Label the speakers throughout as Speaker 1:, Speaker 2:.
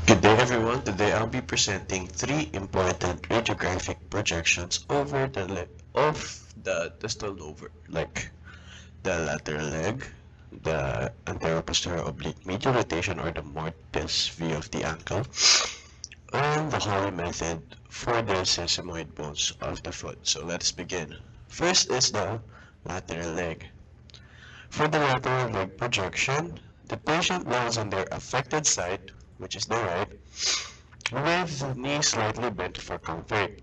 Speaker 1: Good day everyone. Today I'll be presenting three important radiographic projections over the distal lobe, like the lateral leg, the anteroposterior oblique medial rotation or the mortise view of the ankle, and the Holly method for the sesamoid bones of the foot. So let's begin. First is the lateral leg. For the lateral leg projection, the patient lies on their affected side, which is the right, with the knee slightly bent for comfort.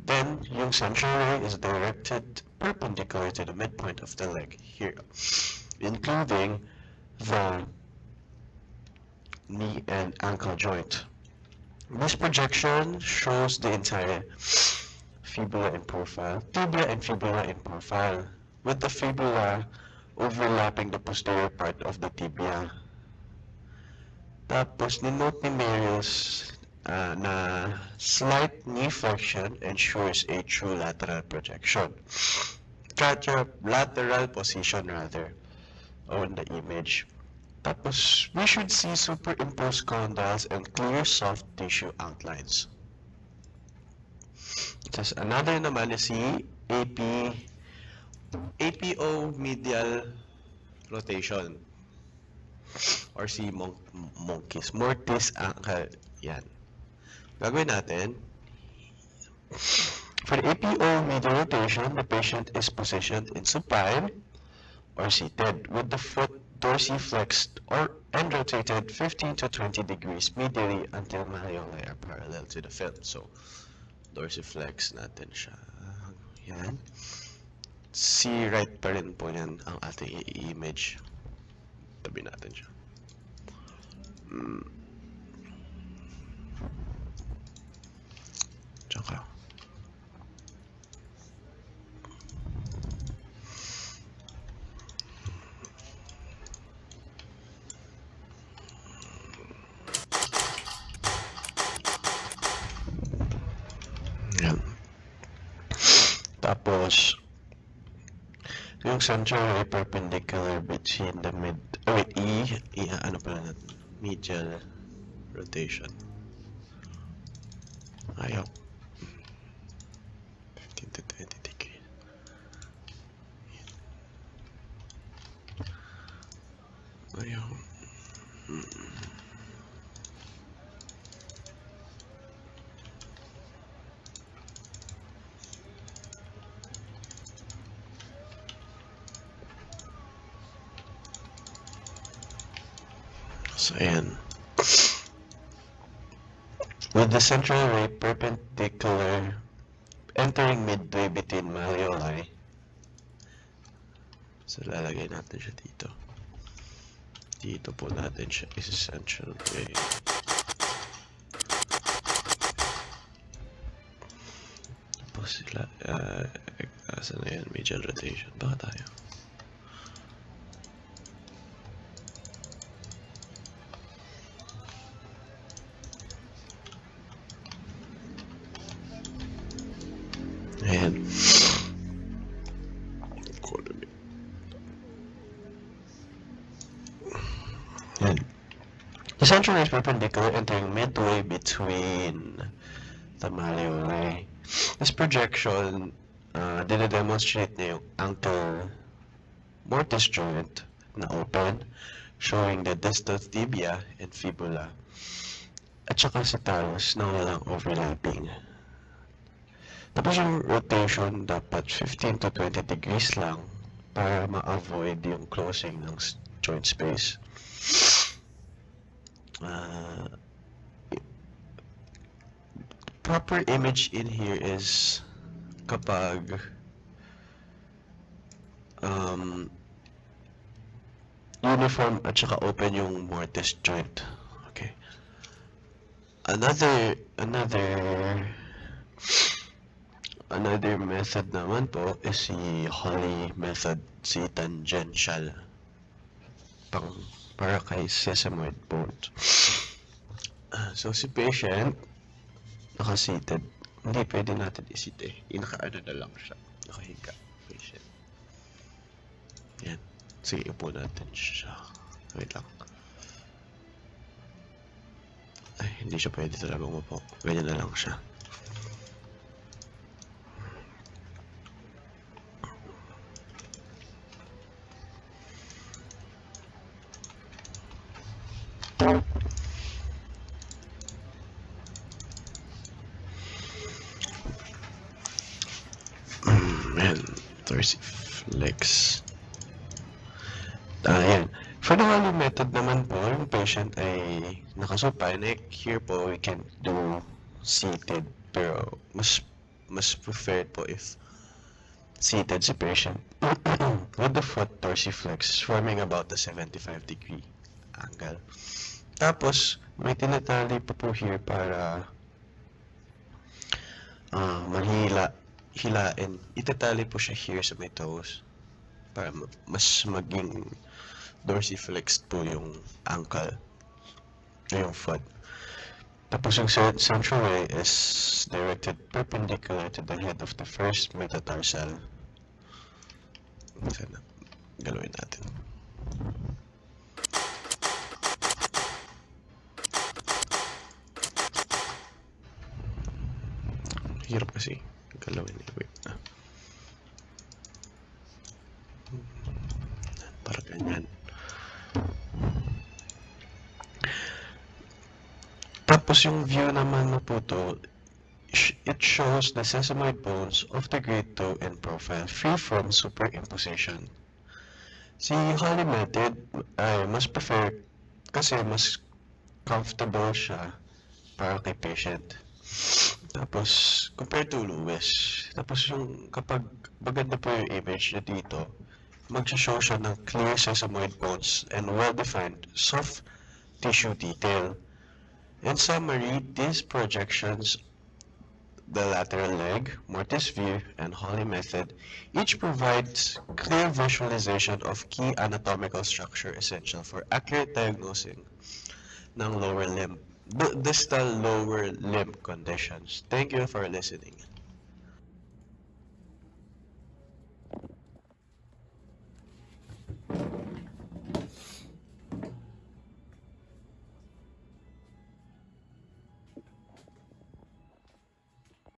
Speaker 1: Then, yung central ray is directed perpendicular to the midpoint of the leg here, including the knee and ankle joint. This projection shows the entire fibula in profile, tibia and fibula in profile, with the fibula overlapping the posterior part of the tibia. Tapos, ninote ni Marius na slight knee flexion ensures a true lateral projection. Lateral position rather on the image. Tapos, we should see superimposed condyles and clear soft tissue outlines. Just another naman is si APO medial rotation or si monkeys, mortis ankle, yan. Gagawin natin, for the APO medial rotation, the patient is positioned in supine or seated with the foot dorsiflexed and rotated 15 to 20 degrees medially until malleoli are parallel to the film. So, dorsiflex natin siya. Yan. Si right pa rin po yan ang ating image. Tabi natin siya. Tsaka. Yan. Tapos, yung central ray perpendicular between the medial rotation. Ayaw. 15 to 20 degrees. Ayaw. So, ayan. With the central ray perpendicular entering midway between malleoli. So, lalagay natin siya dito. Dito po natin siya is central ray. Tapos sila, asa na yan, medial rotation. Baka tayo. Ayan. Ayan. The central ray is perpendicular entering midway between the malleoli. This projection, dina-demonstrate niya yung ankle mortise joint na open, showing the distal tibia and fibula. At saka sa talus na walang overlapping. Tapos yung rotation dapat 15 to 20 degrees lang para ma-avoid yung closing ng joint space. Proper image in here is kapag uniform at saka open yung mortise joint. Okay. Another method naman po is si Holly method, si tangential para kay sesamoid bones. So si patient naka-seated, hindi pwede natin i-sit naka-ano na lang siya, nakahiga patient. Yan, sige upo natin siya, wait lang. hindi siya pwede talaga umupo. Ganyan na lang siya. Ayan, dorsiflex. Ayan. For the Holly method naman po, yung patient ay nakasupine. Here po, we can do seated. Pero mas preferred po if seated si patient with the foot dorsiflex forming about the 75-degree angle. Tapos, may tinatali pa po here para hilain. Itatali po siya here sa may toes para mas maging dorsiflexed po yung ankle yung foot. Tapos yung central way is directed perpendicular to the head of the first metatarsal. Sana galawin natin. Hirap kasi galawin. Wait na. Parang ganyan. Tapos yung view naman na po to, it shows the sesamoid bones of the great toe in profile free from superimposition. Si Holly method ay mas prefer kasi mas comfortable siya para kay patient. Tapos, compared to Lewis, tapos yung kapag maganda po yung image niya dito, mag-show siya ng clear sesamoid bones and well-defined soft tissue detail. In summary, these projections, the lateral leg, mortise view, and Holly method, each provides clear visualization of key anatomical structure essential for accurate diagnosing ng lower limb, distal lower limb conditions. Thank you for listening.